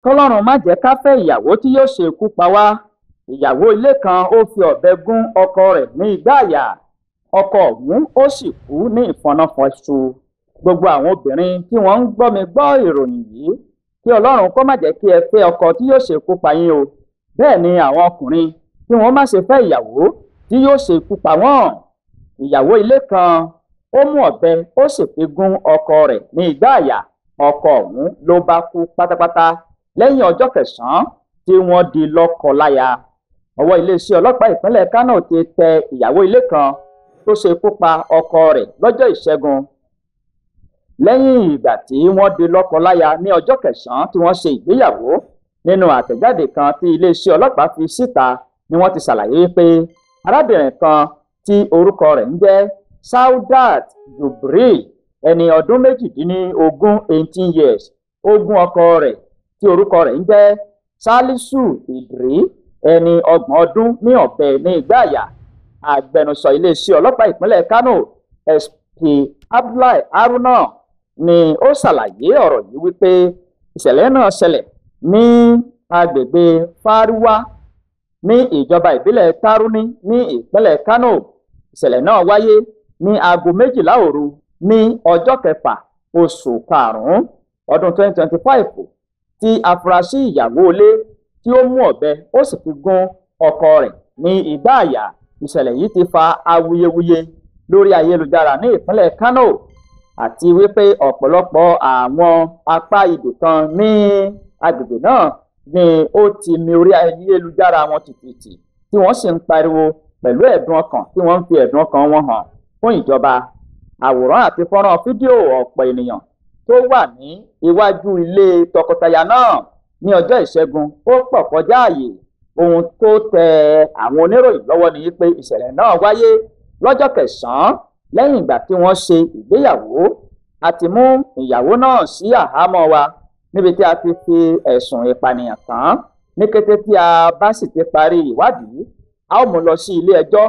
kọ́lọ́run má jẹ́ ká fẹ́ ìyàwó tí yóò ṣe ikú pa wá. Ìyàwó ilé kan ó fi ọ̀bẹ gún ọkọ rẹ̀ ní igbá àyà. Ọkọ ọ̀hún ó sì kú ní ìfọnáfọnṣu. Gbogbo àwọn obìnrin tí wọ́n ń gbọ́ mi gbọ́ ìròyìn yìí, kí Ọlọ́run kó má jẹ́ kí ẹ fẹ́ ọkọ tí yóò ṣe ikú pa yín o. Bẹ́ẹ̀ ni àwọn ọkùnrin kí wọ́n má ṣe fẹ́ ìyàwó tí yóò ṣe ikú pa wọ́n. Ìyàwó ilé kan ó mú ọ̀bẹ ó sì fi gún ọkọ rẹ̀ ní igbá àyà. Ọkọ ọ̀hún ló bá kú pátápátá lẹ́yìn ọjọ́ kẹsàn-án tí wọ́n di lọ́kọ-láya. Ọwọ́ iléeṣẹ́ ọlọ́pàá ìpínlẹ̀ Kánò ti tẹ ìyàwó ilé kan tó ṣe ikú pa ọkọ rẹ̀ lọ́jọ́ Ìṣẹ́gun. Lẹ́yìn ìgbà tí wọ́n di lọ́kọ-láya ní ọjọ́ kẹsàn-án tí wọ́n ṣe ìgbéyàwó, nínú àtẹ̀jáde kan tí iléeṣẹ́ ọlọ́pàá fi síta ni wọ́n ti ṣàlàyé pé arábìnrin kan tí orúkọ rẹ̀ ń jẹ́ Saudat Jubril, ẹni ọdún 18 years, ó gún ọkọ rẹ̀ tí orúkọ rẹ̀ ń jẹ́ Salisu Idris, ẹni 30 ọdún ní ọ̀bẹ ní igbá àyà. Agbẹnusọ iléeṣẹ́ ọlọ́pàá ìpínlẹ̀ Kánò SP Abdullahi Haruna ni ó ṣàlàyé ọ̀rọ̀ yìí wípé ìṣẹ̀lẹ̀ náà ṣẹlẹ̀ ní agbègbè Fariwa ní ìjọba ìbílẹ̀ Taruni ní ìpínlẹ̀ Kánò. Ìṣẹ̀lẹ̀ náà wáyé ní aago 12 òru ní ọjọ́ 6 oṣù karùn-ún ọdún 2025 tí afurasí ìyàwó ilé tí ó mú ọ̀bẹ ó sì fi gún ọkọ rẹ̀ ní igbá àyà. Ìṣẹ̀lẹ̀ yìí ti fa awuyewuye lórí ayélujára ní ìpínlẹ̀ Kánò àti wípé ọ̀pọ̀lọpọ̀ àwọn apá ibì kan ní agbègbè náà ni ó ti mì orí ayélujára wọn tìtìtì tí wọ́n sì ń pariwo pẹ̀lú ẹ̀dùn ọkàn tí wọ́n ń fi ẹ̀dùn ọkàn wọn hàn fún ìjọba. Àwòrán àti fọ́nrán fídíò ọ̀pọ̀ ènìyàn tó wà ní iwájú ilé tọkọtaya náà ní ọjọ́ Ìṣẹ́gun ó pọ̀ kọjá àyè. Ohun tó tẹ àwọn oníròyìn lọ́wọ́ ni pé ìṣẹ̀lẹ̀ náà wáyé lọ́jọ́ kẹsàn-án lẹ́yìn ìgbà tí wọ́n ṣe ìgbéyàwó. A ti mú ìyàwó náà sí àhámọ́ wa níbi tí a ti fi ẹ̀sùn ìpànìyàn kàn án. Ní kété tí a bá sì ti parí ìwádìí, a ó mú lọ sí ilé ẹjọ́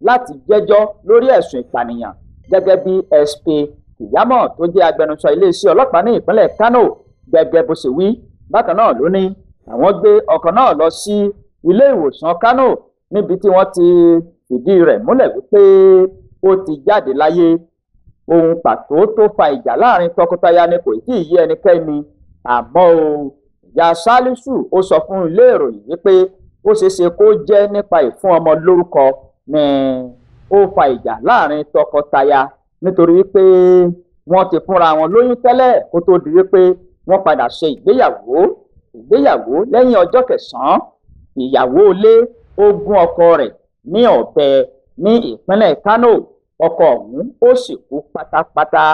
láti jẹ́jọ́ lórí ẹ̀sùn ìpànìyàn gẹ́gẹ́ bí SP Kiyamo tó jẹ́ agbẹnusọ iléeṣẹ́ ọlọ́pàá ní ìpínlẹ̀ Kánò gẹ́gẹ́ bó ṣe wí. Bákan náà ló ní àwọn gbé ọkọ náà lọ sí ilé ìwòsàn Kánò níbi tí wọ́n ti fìdí rẹ̀ múlẹ̀ wípé ó ti jáde láyé. Ohun pàtó tó fa ìjà láàrin tọkọtaya ni kò tí ì yé ẹnikẹ́ni, àmọ́ ìyá Salisu ó sọ fún ilé ìròyìn wípé ó ṣeéṣe kó jẹ́ nípa ìfún ọmọ lórúkọ ni ó fa ìjà láàrin tọkọtaya, nítorí wípé wọ́n ti fúnra wọn lóyún tẹ́lẹ̀ kó tó di wípé wọ́n padà ṣe ìgbéyàwó lẹ́yìn ọjọ́ kẹsàn-án. Ìyàwó ilé ó gún ọkọ rẹ̀ ní ọ̀bẹ ní ìpínlẹ̀ Kánò. Ọkọ ọ̀hún ó sì kú pátápátá.